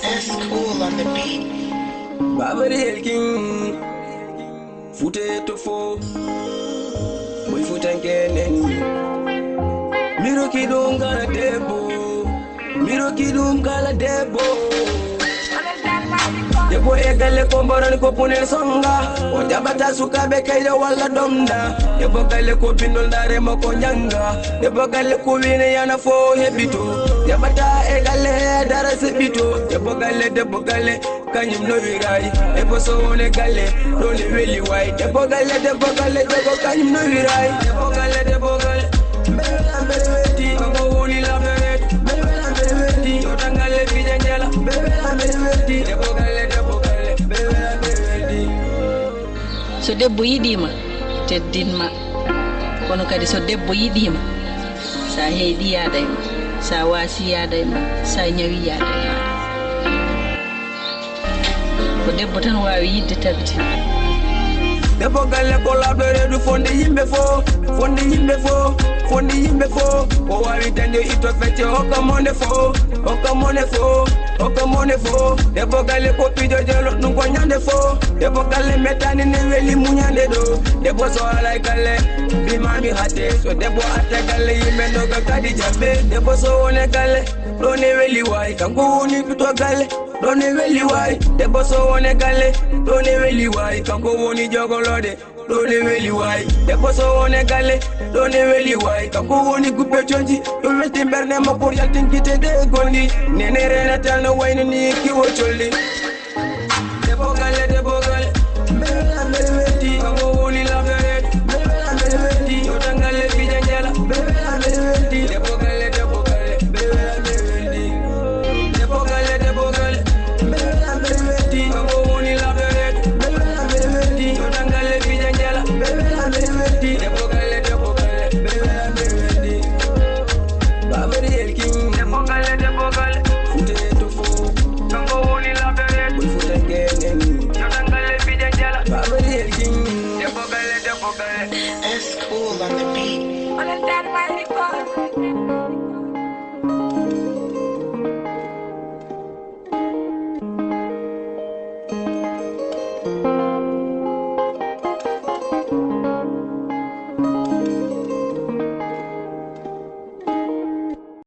That's cool on the beat. Babari El King, Fute to fo, boy futanke neni. Miro kidum gala debo, Miro kidum gala debo. Debo egale komboran ko punel songa, o jabata suka be kayo wala domda. Debo gale ko bindol dare mako nyanga, debo gale ko wine yana fo hebito. Jabata egale dara sebito, debo gale kanyum no virai. Debo so one gale, roli really white. Debo gale kanyum no virai. Debo gale, bebe weti, kango woni la beret. Bebe weti, otangale bijanjala. Bebe weti, debo gale. So debbo yiɗima teddinma kono kadi so debbo yiɗima sa heeɗi yaada e ma sa waasi yaada e ma sa ñawi yaada e ma ko debbo tan wawi yidde tabiti debbo galle ko labɗo reedu fonde yimɓe fo o wawi dande itto fecce hokka mone fo debbo galle ko pijo jelo ɗum ko ñande fo debbo galle mettani ne weli muñande ɗo debbo so alay galle bimami hatte so debbo atte galle yimɓe noga kadi jabbe debbo so wone galle ɗo ne weli wayi kanko woni pito galle ɗo ne weli wayi debbo so wone galle ɗo ne weli wayi kanko woni jogolode ɗo ne weli wayi debbo so wone galle ɗo ne weli wayi kanko woni guppe conji ɗum welti mberde makko yaltinkitede gondi nene renatal no wayno ni kiwo colli